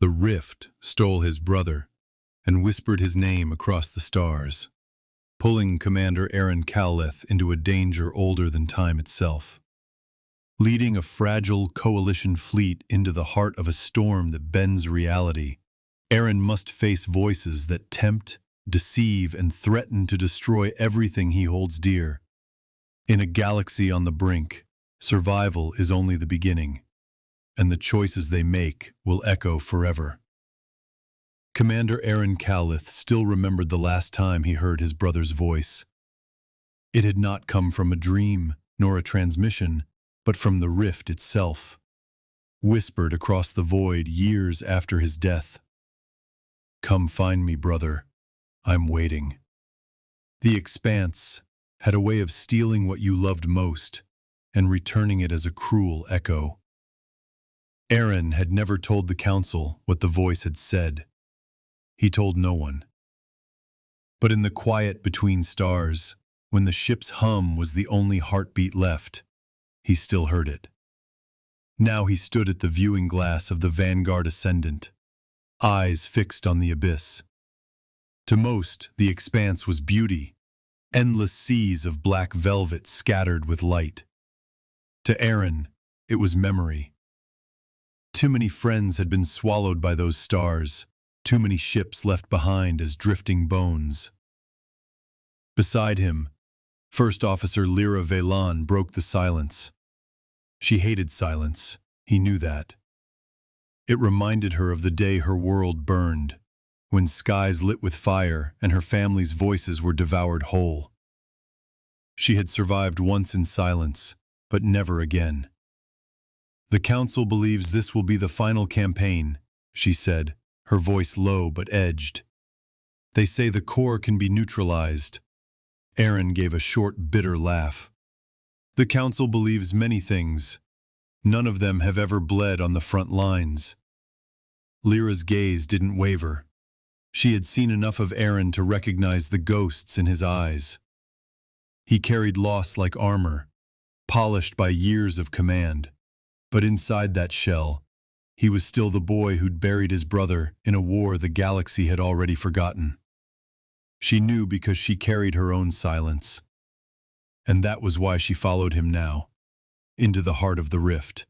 The rift stole his brother and whispered his name across the stars, pulling Commander Aaron Callith into a danger older than time itself. Leading a fragile coalition fleet into the heart of a storm that bends reality, Aaron must face voices that tempt, deceive, and threaten to destroy everything he holds dear. In a galaxy on the brink, survival is only the beginning, and the choices they make will echo forever. Commander Aaron Callith still remembered the last time he heard his brother's voice. It had not come from a dream, nor a transmission, but from the rift itself, whispered across the void years after his death. "Come find me, brother. I'm waiting." The Expanse had a way of stealing what you loved most and returning it as a cruel echo. Aaron had never told the council what the voice had said. He told no one. But in the quiet between stars, when the ship's hum was the only heartbeat left, he still heard it. Now he stood at the viewing glass of the Vanguard Ascendant, eyes fixed on the abyss. To most, the Expanse was beauty, endless seas of black velvet scattered with light. To Aaron, it was memory. Too many friends had been swallowed by those stars, too many ships left behind as drifting bones. Beside him, First Officer Lyra Velan broke the silence. She hated silence, he knew that. It reminded her of the day her world burned, when skies lit with fire and her family's voices were devoured whole. She had survived once in silence, but never again. "The Council believes this will be the final campaign," she said, her voice low but edged. "They say the core can be neutralized." Aaron gave a short, bitter laugh. "The Council believes many things. None of them have ever bled on the front lines." Lyra's gaze didn't waver. She had seen enough of Aaron to recognize the ghosts in his eyes. He carried loss like armor, polished by years of command. But inside that shell, he was still the boy who'd buried his brother in a war the galaxy had already forgotten. She knew because she carried her own silence. And that was why she followed him now, into the heart of the rift.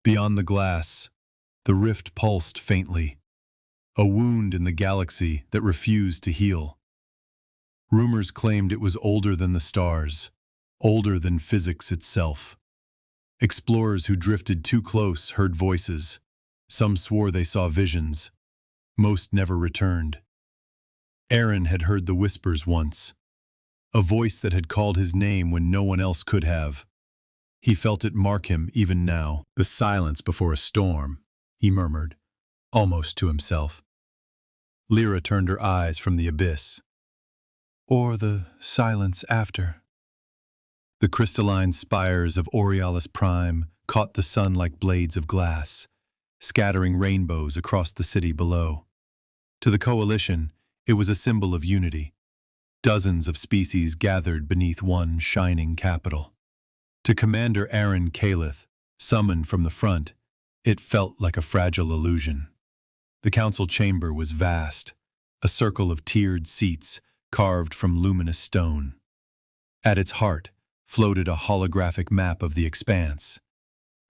Beyond the glass, the rift pulsed faintly, a wound in the galaxy that refused to heal. Rumors claimed it was older than the stars, older than physics itself. Explorers who drifted too close heard voices. Some swore they saw visions. Most never returned. Aaron had heard the whispers once, a voice that had called his name when no one else could have. He felt it mark him even now. "The silence before a storm," he murmured, almost to himself. Lyra turned her eyes from the abyss. "Or the silence after." The crystalline spires of Aurealis Prime caught the sun like blades of glass, scattering rainbows across the city below. To the coalition, it was a symbol of unity. Dozens of species gathered beneath one shining capital. To Commander Aaron Callith, summoned from the front, it felt like a fragile illusion. The council chamber was vast, a circle of tiered seats carved from luminous stone. At its heart floated a holographic map of the Expanse,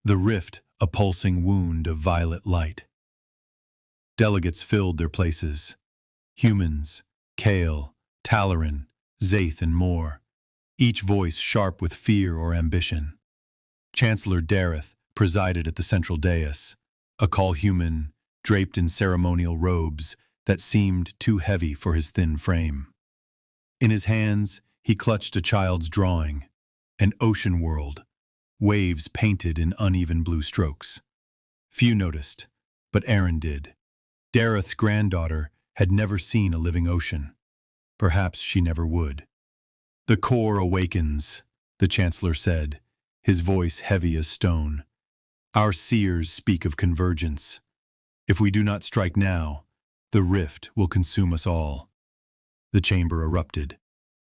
the rift a pulsing wound of violet light. Delegates filled their places. Humans, Kale, Talaran, Zaith, and more, each voice sharp with fear or ambition. Chancellor Dareth presided at the central dais, a call human draped in ceremonial robes that seemed too heavy for his thin frame. In his hands, he clutched a child's drawing, an ocean world, waves painted in uneven blue strokes. Few noticed, but Aaron did. Dareth's granddaughter had never seen a living ocean. Perhaps she never would. "The core awakens," the Chancellor said, his voice heavy as stone. "Our seers speak of convergence. If we do not strike now, the rift will consume us all." The chamber erupted.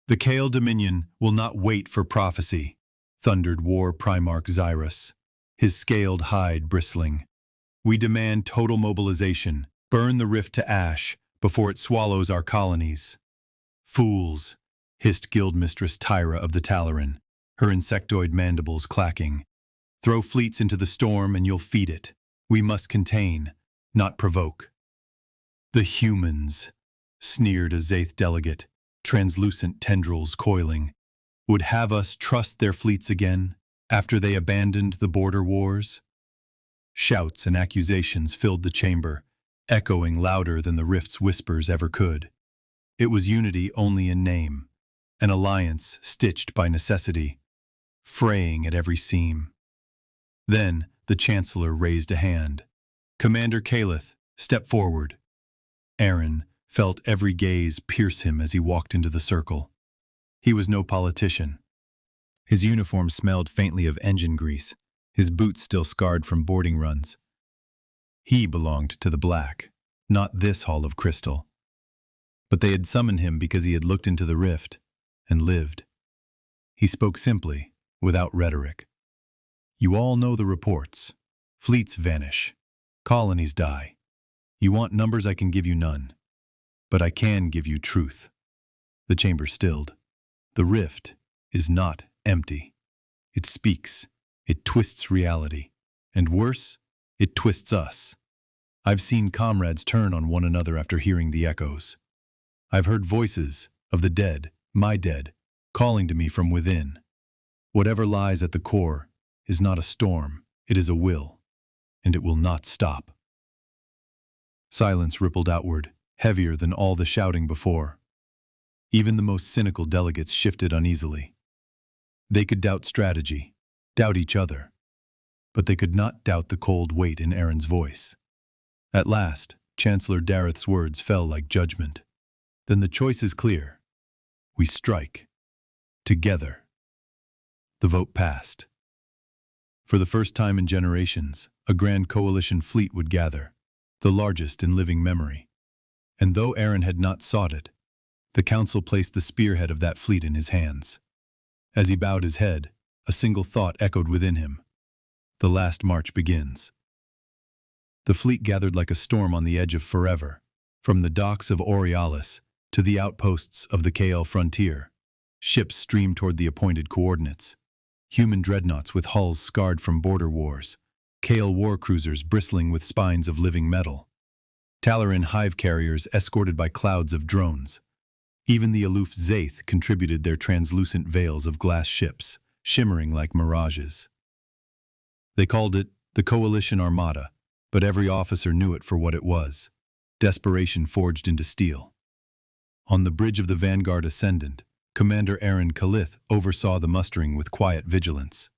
"The Kale Dominion will not wait for prophecy," thundered War Primarch Xyrus, his scaled hide bristling. We demand total mobilization. Burn the rift to ash before it swallows our colonies. Fools, hissed Guildmistress Tyra of the Talaran, her insectoid mandibles clacking. Throw fleets into the storm and you'll feed it. We must contain, not provoke. The humans, sneered a Zaith delegate, translucent tendrils coiling, would have us trust their fleets again after they abandoned the border wars? Shouts and accusations filled the chamber, echoing louder than the rift's whispers ever could. It was unity only in name, an alliance stitched by necessity, fraying at every seam. Then the Chancellor raised a hand. Commander Calith, step forward. Aaron felt every gaze pierce him as he walked into the circle. He was no politician. His uniform smelled faintly of engine grease, his boots still scarred from boarding runs. He belonged to the Black, not this hall of crystal. But they had summoned him because he had looked into the rift and lived. He spoke simply, without rhetoric. You all know the reports. Fleets vanish. Colonies die. You want numbers, I can give you none. But I can give you truth. The chamber stilled. The rift is not empty. It speaks. It twists reality. And worse, it twists us. I've seen comrades turn on one another after hearing the echoes. I've heard voices of the dead, my dead, calling to me from within. Whatever lies at the core is not a storm, it is a will, and it will not stop. Silence rippled outward, heavier than all the shouting before. Even the most cynical delegates shifted uneasily. They could doubt strategy, doubt each other, but they could not doubt the cold weight in Aaron's voice. At last, Chancellor Dareth's words fell like judgment. Then the choice is clear. We strike. Together. The vote passed. For the first time in generations, a grand coalition fleet would gather, the largest in living memory. And though Aaron had not sought it, the council placed the spearhead of that fleet in his hands. As he bowed his head, a single thought echoed within him. The last march begins. The fleet gathered like a storm on the edge of forever, from the docks of Aurealis to the outposts of the KL frontier. Ships streamed toward the appointed coordinates. Human dreadnoughts with hulls scarred from border wars. KL war cruisers bristling with spines of living metal. Talaran hive carriers escorted by clouds of drones. Even the aloof Zaith contributed their translucent veils of glass ships, shimmering like mirages. They called it the Coalition Armada, but every officer knew it for what it was: desperation forged into steel. On the bridge of the Vanguard Ascendant, Commander Aaron Calith oversaw the mustering with quiet vigilance.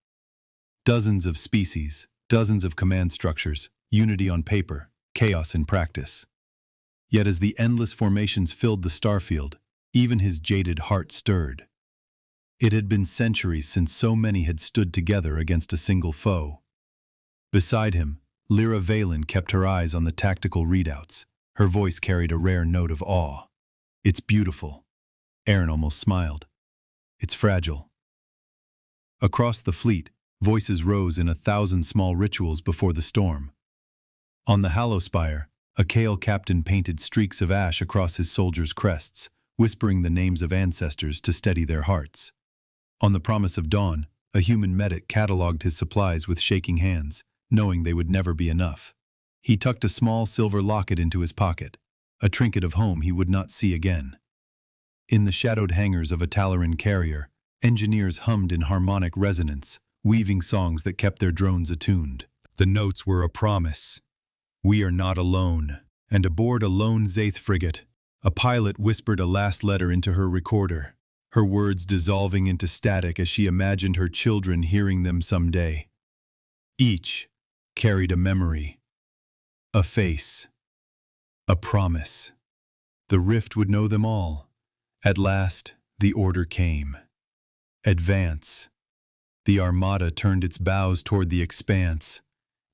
Dozens of species, dozens of command structures, unity on paper, chaos in practice. Yet as the endless formations filled the starfield, even his jaded heart stirred. It had been centuries since so many had stood together against a single foe. Beside him, Lyra Valen kept her eyes on the tactical readouts. Her voice carried a rare note of awe. It's beautiful. Aaron almost smiled. It's fragile. Across the fleet, voices rose in 1,000 small rituals before the storm. On the Hallowspire, a Kale captain painted streaks of ash across his soldiers' crests, whispering the names of ancestors to steady their hearts. On the Promise of Dawn, a human medic cataloged his supplies with shaking hands, knowing they would never be enough. He tucked a small silver locket into his pocket, a trinket of home he would not see again. In the shadowed hangars of a Talaran carrier, engineers hummed in harmonic resonance, weaving songs that kept their drones attuned. The notes were a promise. We are not alone. And aboard a lone Zaith frigate, a pilot whispered a last letter into her recorder, her words dissolving into static as she imagined her children hearing them someday. Each carried a memory, a face, a promise. The rift would know them all. At last, the order came. Advance. The armada turned its bows toward the expanse.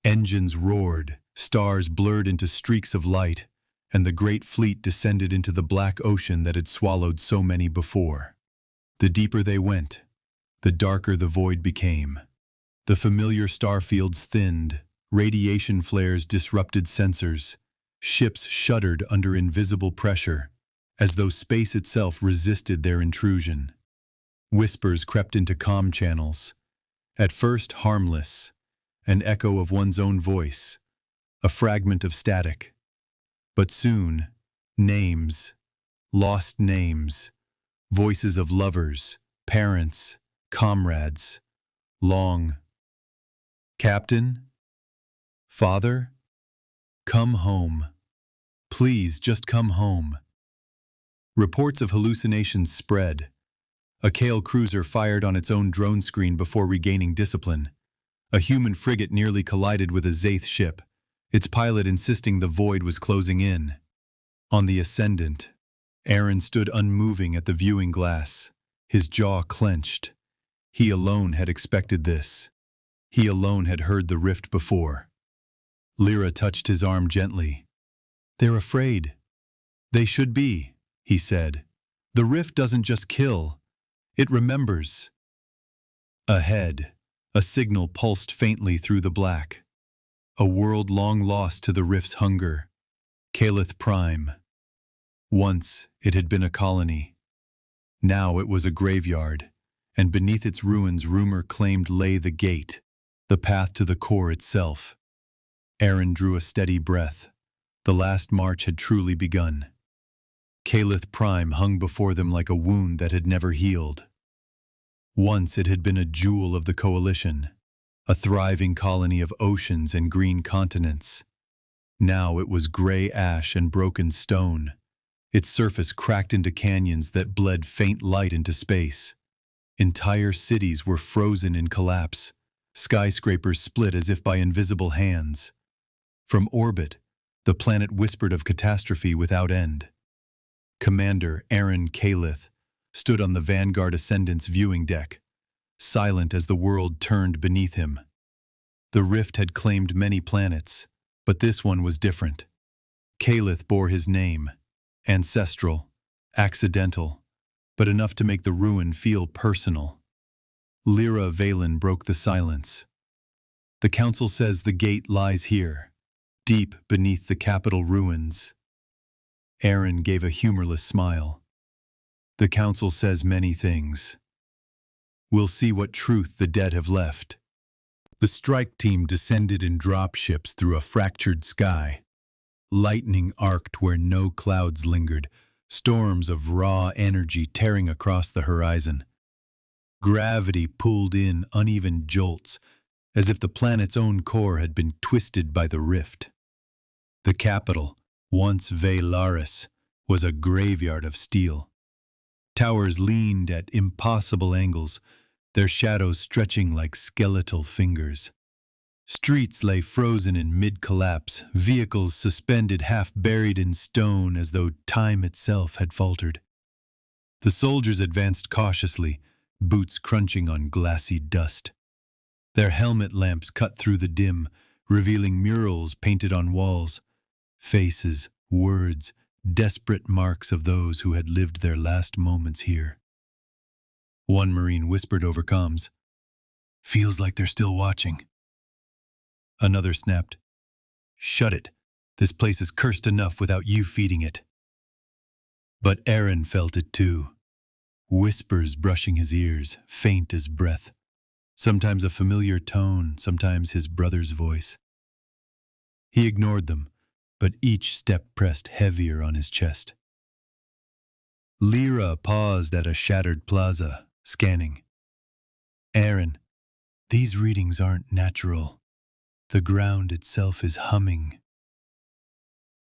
Engines roared, stars blurred into streaks of light, and the great fleet descended into the black ocean that had swallowed so many before. The deeper they went, the darker the void became. The familiar starfields thinned, Radiation flares disrupted sensors. Ships shuddered under invisible pressure, as though space itself resisted their intrusion. Whispers crept into comm channels. At first harmless, an echo of one's own voice, a fragment of static. But soon, names, lost names, voices of lovers, parents, comrades, long. Captain? Father? Come home. Please, just come home. Reports of hallucinations spread. A Kale cruiser fired on its own drone screen before regaining discipline. A human frigate nearly collided with a Zaith ship, its pilot insisting the void was closing in. On the Ascendant, Aaron stood unmoving at the viewing glass, his jaw clenched. He alone had expected this. He alone had heard the rift before. Lyra touched his arm gently. "They're afraid." "They should be," he said. "The rift doesn't just kill, it remembers." Ahead, a signal pulsed faintly through the black. A world long lost to the rift's hunger. Calith Prime. Once it had been a colony. Now it was a graveyard, and beneath its ruins rumor claimed lay the gate, the path to the core itself. Aaron drew a steady breath. The last march had truly begun. Calith Prime hung before them like a wound that had never healed. Once it had been a jewel of the Coalition, a thriving colony of oceans and green continents. Now it was gray ash and broken stone, its surface cracked into canyons that bled faint light into space. Entire cities were frozen in collapse, skyscrapers split as if by invisible hands. From orbit, the planet whispered of catastrophe without end. Commander Aaron Calith stood on the Vanguard Ascendant's viewing deck, silent as the world turned beneath him. The rift had claimed many planets, but this one was different. Calith bore his name, ancestral, accidental, but enough to make the ruin feel personal. Lyra Valen broke the silence. "The Council says the gate lies here, deep beneath the capital ruins." Aaron gave a humorless smile. "The Council says many things. We'll see what truth the dead have left." The strike team descended in dropships through a fractured sky. Lightning arced where no clouds lingered, storms of raw energy tearing across the horizon. Gravity pulled in uneven jolts, as if the planet's own core had been twisted by the rift. The capital, once Valaris, was a graveyard of steel. Towers leaned at impossible angles, their shadows stretching like skeletal fingers. Streets lay frozen in mid-collapse, vehicles suspended half-buried in stone as though time itself had faltered. The soldiers advanced cautiously, boots crunching on glassy dust. Their helmet lamps cut through the dim, revealing murals painted on walls. Faces, words, desperate marks of those who had lived their last moments here. One Marine whispered over comms, "Feels like they're still watching." Another snapped, "Shut it. This place is cursed enough without you feeding it." But Aaron felt it too. Whispers brushing his ears, faint as breath. Sometimes a familiar tone, sometimes his brother's voice. He ignored them, but each step pressed heavier on his chest. Lyra paused at a shattered plaza, scanning. "Aaron, these readings aren't natural. The ground itself is humming."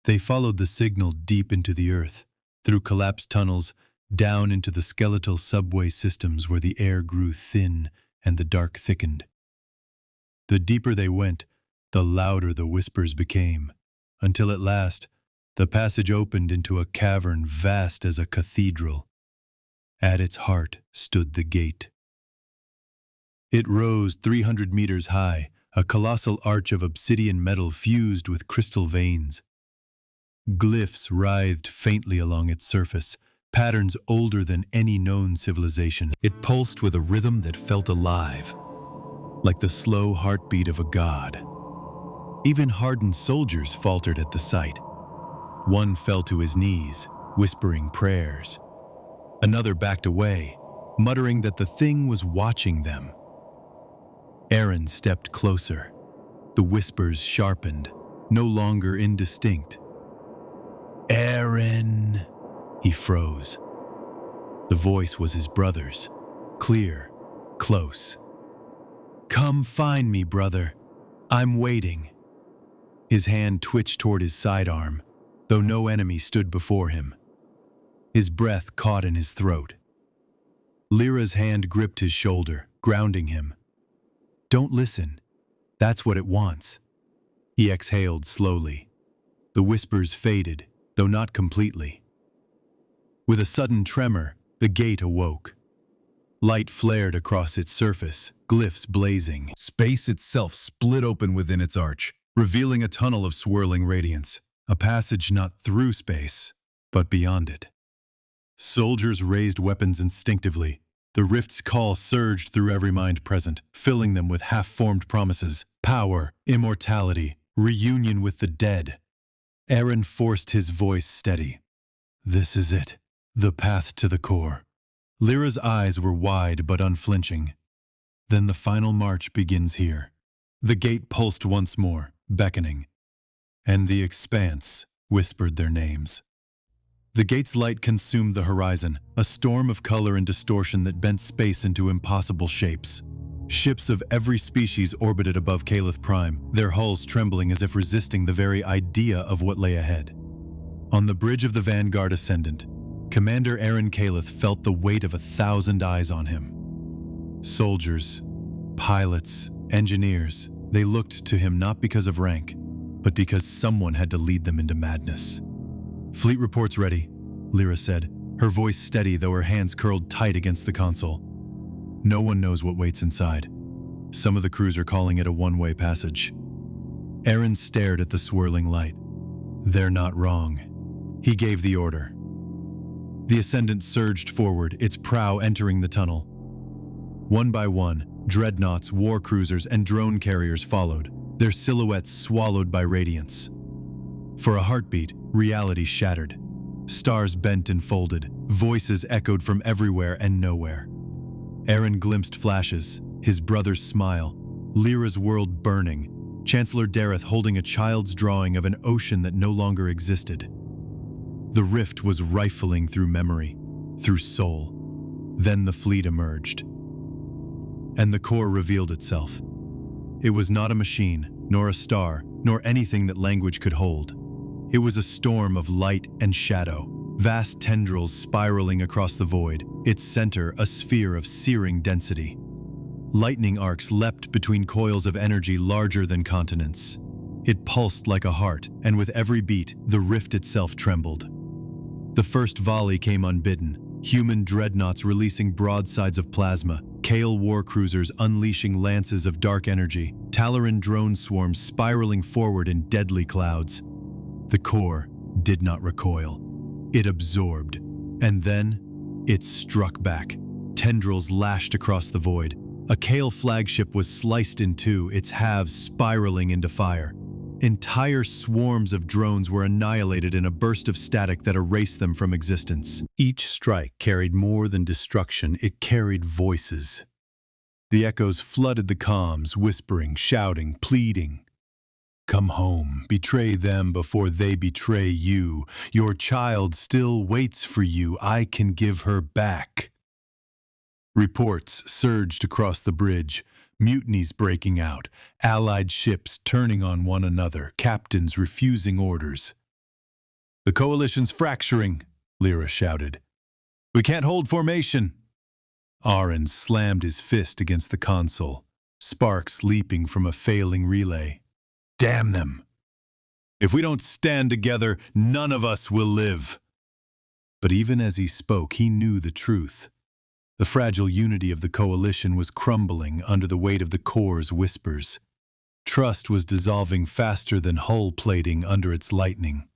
They followed the signal deep into the earth, through collapsed tunnels, down into the skeletal subway systems where the air grew thin and the dark thickened. The deeper they went, the louder the whispers became, until at last the passage opened into a cavern vast as a cathedral. At its heart stood the gate. It rose 300 meters high, a colossal arch of obsidian metal fused with crystal veins. Glyphs writhed faintly along its surface, patterns older than any known civilization. It pulsed with a rhythm that felt alive, like the slow heartbeat of a god. Even hardened soldiers faltered at the sight. One fell to his knees, whispering prayers. Another backed away, muttering that the thing was watching them. Aaron stepped closer. The whispers sharpened, no longer indistinct. "Aaron!" He froze. The voice was his brother's, clear, close. "Come find me, brother. I'm waiting." His hand twitched toward his sidearm, though no enemy stood before him. His breath caught in his throat. Lyra's hand gripped his shoulder, grounding him. "Don't listen. That's what it wants." He exhaled slowly. The whispers faded, though not completely. With a sudden tremor, the gate awoke. Light flared across its surface, glyphs blazing. Space itself split open within its arch, revealing a tunnel of swirling radiance, a passage not through space, but beyond it. Soldiers raised weapons instinctively. The rift's call surged through every mind present, filling them with half-formed promises: power, immortality, reunion with the dead. Aaron forced his voice steady. "This is it, the path to the core." Lyra's eyes were wide but unflinching. "Then the final march begins here." The gate pulsed once more, beckoning. "And the Expanse," whispered their names. The gate's light consumed the horizon, a storm of color and distortion that bent space into impossible shapes. Ships of every species orbited above Calith Prime, their hulls trembling as if resisting the very idea of what lay ahead. On the bridge of the Vanguard Ascendant, Commander Aaron Calith felt the weight of 1,000 eyes on him. Soldiers, pilots, engineers, they looked to him not because of rank, but because someone had to lead them into madness. "Fleet reports ready," Lyra said, her voice steady though her hands curled tight against the console. "No one knows what waits inside. Some of the crews are calling it a one-way passage." Aaron stared at the swirling light. "They're not wrong." He gave the order. The Ascendant surged forward, its prow entering the tunnel. One by one, dreadnoughts, war cruisers, and drone carriers followed, their silhouettes swallowed by radiance. For a heartbeat, reality shattered. Stars bent and folded, voices echoed from everywhere and nowhere. Aaron glimpsed flashes, his brother's smile, Lyra's world burning, Chancellor Dareth holding a child's drawing of an ocean that no longer existed. The rift was rifling through memory, through soul. Then the fleet emerged. And the core revealed itself. It was not a machine, nor a star, nor anything that language could hold. It was a storm of light and shadow, vast tendrils spiraling across the void, its center a sphere of searing density. Lightning arcs leapt between coils of energy larger than continents. It pulsed like a heart, and with every beat, the rift itself trembled. The first volley came unbidden, human dreadnoughts releasing broadsides of plasma, Kale war cruisers unleashing lances of dark energy, Talaran drone swarms spiraling forward in deadly clouds. The core did not recoil. It absorbed, and then it struck back. Tendrils lashed across the void. A Kale flagship was sliced in two, its halves spiraling into fire. Entire swarms of drones were annihilated in a burst of static that erased them from existence. Each strike carried more than destruction, it carried voices. The echoes flooded the comms, whispering, shouting, pleading. "Come home, betray them before they betray you. Your child still waits for you, I can give her back." Reports surged across the bridge, mutinies breaking out, allied ships turning on one another, captains refusing orders. "The coalition's fracturing," Lyra shouted. "We can't hold formation." Aaron slammed his fist against the console, sparks leaping from a failing relay. "Damn them! If we don't stand together, none of us will live." But even as he spoke, he knew the truth. The fragile unity of the coalition was crumbling under the weight of the core's whispers. Trust was dissolving faster than hull plating under its lightning.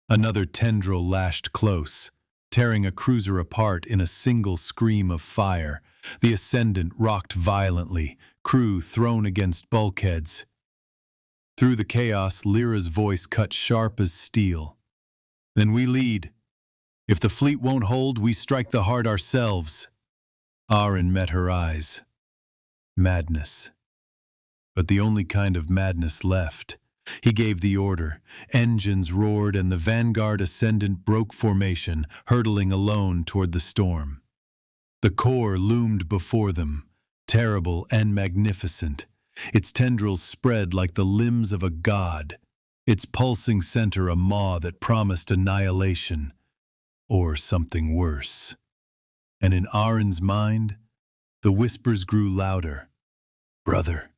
Another tendril lashed close, tearing a cruiser apart in a single scream of fire. The Ascendant rocked violently, crew thrown against bulkheads. Through the chaos, Lyra's voice cut sharp as steel. Then we lead. If the fleet won't hold, we strike the heart ourselves. Aaron met her eyes. Madness. But the only kind of madness left. He gave the order. Engines roared and the Vanguard Ascendant broke formation, hurtling alone toward the storm. The core loomed before them, terrible and magnificent. Its tendrils spread like the limbs of a god, its pulsing center a maw that promised annihilation, or something worse. And in Aaron's mind, the whispers grew louder. "Brother,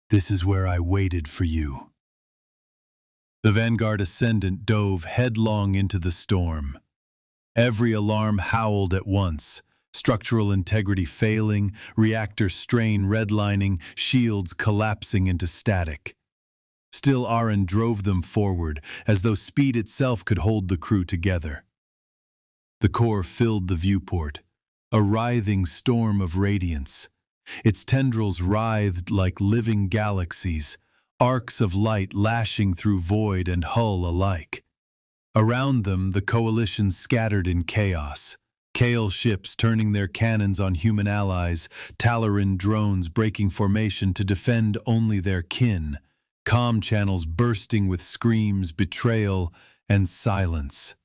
this is where I waited for you." The Vanguard Ascendant dove headlong into the storm. Every alarm howled at once, structural integrity failing, reactor strain redlining, shields collapsing into static. Still Aaron drove them forward, as though speed itself could hold the crew together. The core filled the viewport, a writhing storm of radiance. Its tendrils writhed like living galaxies, arcs of light lashing through void and hull alike. Around them, the coalition scattered in chaos. Kale ships turning their cannons on human allies, Talaran drones breaking formation to defend only their kin, comm channels bursting with screams, betrayal, and silence.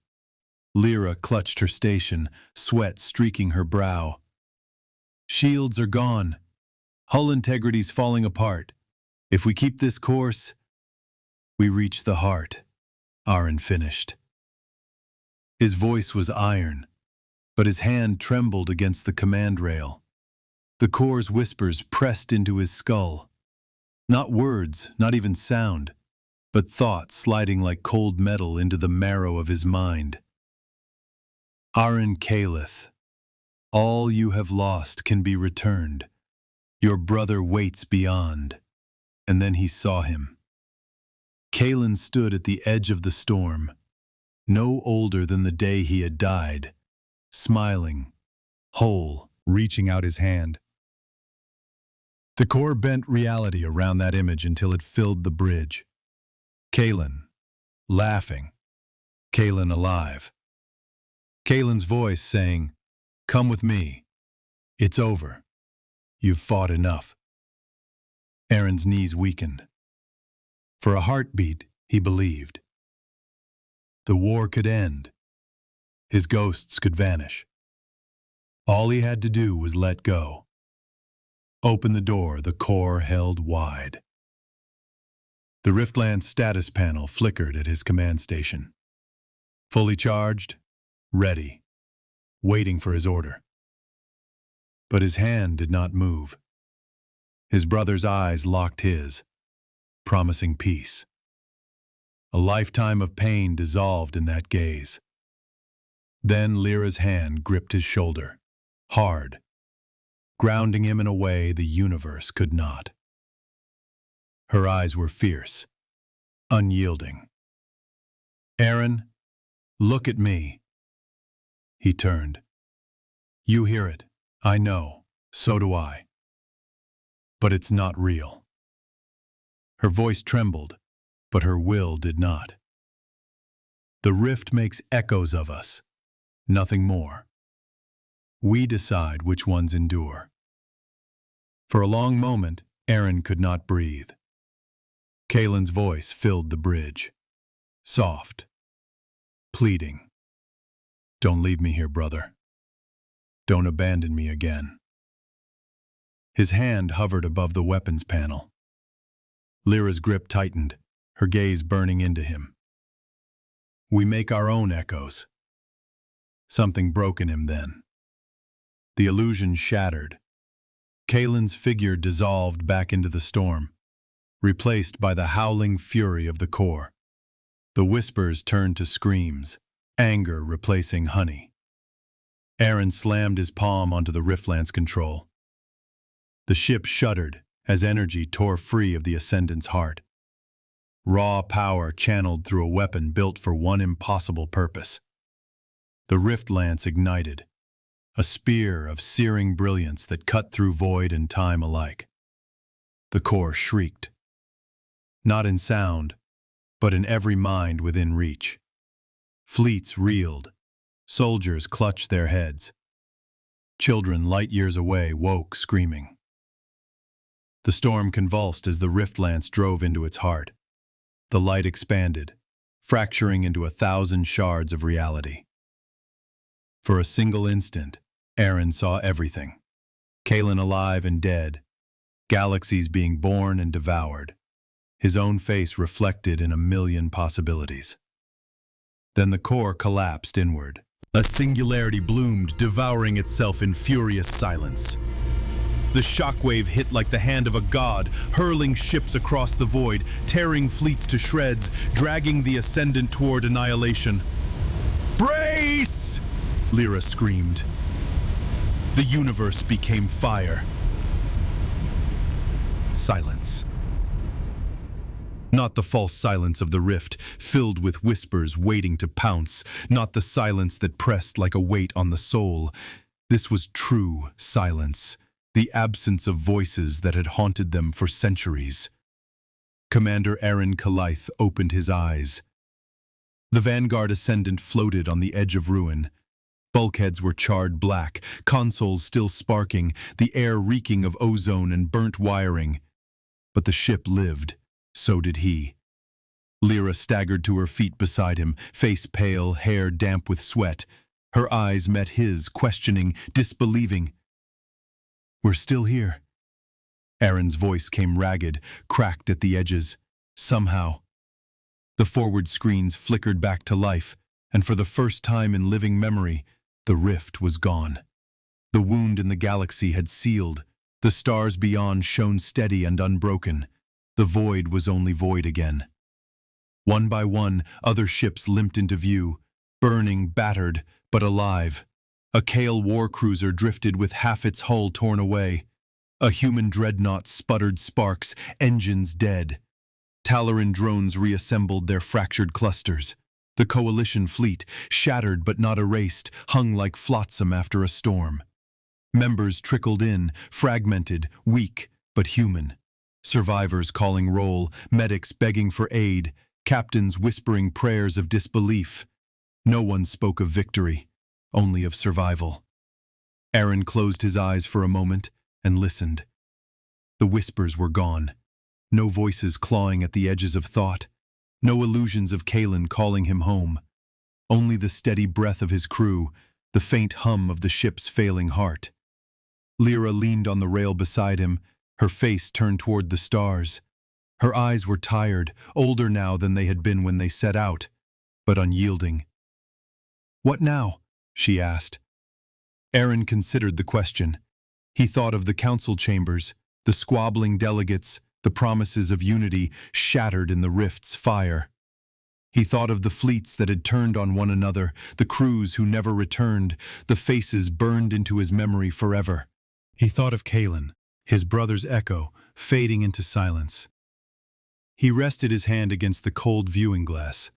Lyra clutched her station, sweat streaking her brow. "Shields are gone. Hull integrity's falling apart. If we keep this course, we reach the heart," Aaron finished. His voice was iron, but his hand trembled against the command rail. The core's whispers pressed into his skull. Not words, not even sound, but thought sliding like cold metal into the marrow of his mind. "Aaron Caleth, all you have lost can be returned. Your brother waits beyond." And then he saw him. Kalen stood at the edge of the storm, no older than the day he had died, smiling, whole, reaching out his hand. The core bent reality around that image until it filled the bridge. Kalen, laughing. Kalen alive. Kalen's voice saying, "Come with me. It's over. You've fought enough." Aaron's knees weakened. For a heartbeat, he believed. The war could end. His ghosts could vanish. All he had to do was let go. Open the door the core held wide. The Riftland status panel flickered at his command station. Fully charged, ready, waiting for his order. But his hand did not move. His brother's eyes locked his, promising peace. A lifetime of pain dissolved in that gaze. Then Lyra's hand gripped his shoulder, hard, grounding him in a way the universe could not. Her eyes were fierce, unyielding. "Aaron, look at me." He turned. "You hear it. I know. So do I. But it's not real." Her voice trembled, but her will did not. "The rift makes echoes of us, nothing more. We decide which ones endure." For a long moment, Aaron could not breathe. Kalen's voice filled the bridge, soft, pleading. "Don't leave me here, brother. Don't abandon me again." His hand hovered above the weapons panel. Lyra's grip tightened, her gaze burning into him. "We make our own echoes." Something broke in him then. The illusion shattered. Kalen's figure dissolved back into the storm, replaced by the howling fury of the core. The whispers turned to screams, anger replacing honey. Aaron slammed his palm onto the Riftland's control. The ship shuddered as energy tore free of the Ascendant's heart. Raw power channeled through a weapon built for one impossible purpose. The Rift Lance ignited, a spear of searing brilliance that cut through void and time alike. The core shrieked. not in sound, but in every mind within reach. Fleets reeled, soldiers clutched their heads. Children light years away woke screaming. The storm convulsed as the rift lance drove into its heart. The light expanded, fracturing into 1,000 shards of reality. For a single instant, Aaron saw everything. Kalen alive and dead, galaxies being born and devoured, his own face reflected in 1,000,000 possibilities. Then the core collapsed inward. A singularity bloomed, devouring itself in furious silence. The shockwave hit like the hand of a god, hurling ships across the void, tearing fleets to shreds, dragging the Ascendant toward annihilation. "Brace!" Lyra screamed. The universe became fire. Silence. Not the false silence of the rift, filled with whispers waiting to pounce, not the silence that pressed like a weight on the soul. This was true silence, the absence of voices that had haunted them for centuries. Commander Aaron Calith opened his eyes. The Vanguard Ascendant floated on the edge of ruin. Bulkheads were charred black, consoles still sparking, the air reeking of ozone and burnt wiring. But the ship lived. So did he. Lyra staggered to her feet beside him, face pale, hair damp with sweat. Her eyes met his, questioning, disbelieving. "We're still here." Aaron's voice came ragged, cracked at the edges. Somehow. The forward screens flickered back to life, and for the first time in living memory, the rift was gone. The wound in the galaxy had sealed. The stars beyond shone steady and unbroken. The void was only void again. One by one, other ships limped into view, burning, battered, but alive. A Kale war cruiser drifted with half its hull torn away. A human dreadnought sputtered sparks, engines dead. Talaran drones reassembled their fractured clusters. The coalition fleet, shattered but not erased, hung like flotsam after a storm. Members trickled in, fragmented, weak, but human. Survivors calling roll, medics begging for aid, captains whispering prayers of disbelief. No one spoke of victory, only of survival. Aaron closed his eyes for a moment and listened. The whispers were gone. No voices clawing at the edges of thought. No illusions of Kalen calling him home. Only the steady breath of his crew, the faint hum of the ship's failing heart. Lyra leaned on the rail beside him, her face turned toward the stars. Her eyes were tired, older now than they had been when they set out, but unyielding. "What now?" she asked. Aaron considered the question. He thought of the council chambers, the squabbling delegates, the promises of unity shattered in the rift's fire. He thought of the fleets that had turned on one another, the crews who never returned, the faces burned into his memory forever. He thought of Kalen, his brother's echo, fading into silence. He rested his hand against the cold viewing glass,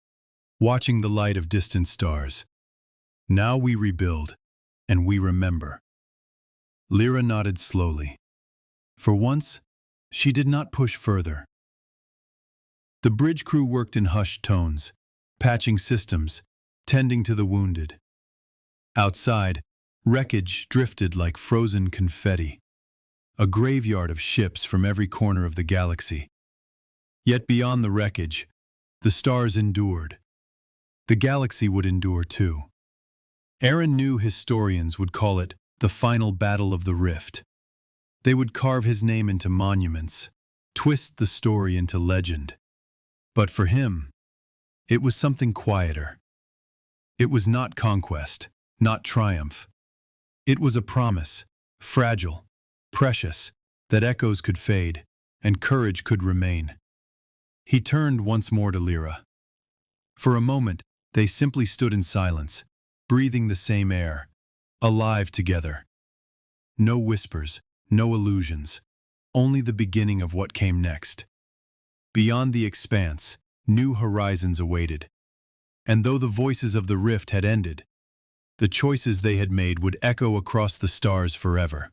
watching the light of distant stars. "Now we rebuild, and we remember." Lyra nodded slowly. For once, she did not push further. The bridge crew worked in hushed tones, patching systems, tending to the wounded. Outside, wreckage drifted like frozen confetti, a graveyard of ships from every corner of the galaxy. Yet beyond the wreckage, the stars endured. The galaxy would endure too. Aaron knew historians would call it the final battle of the rift. They would carve his name into monuments, twist the story into legend. But for him, it was something quieter. It was not conquest, not triumph. It was a promise, fragile, precious, that echoes could fade, and courage could remain. He turned once more to Lyra. For a moment, they simply stood in silence, breathing the same air, alive together. No whispers, no illusions, only the beginning of what came next. Beyond the expanse, new horizons awaited. And though the voices of the rift had ended, the choices they had made would echo across the stars forever.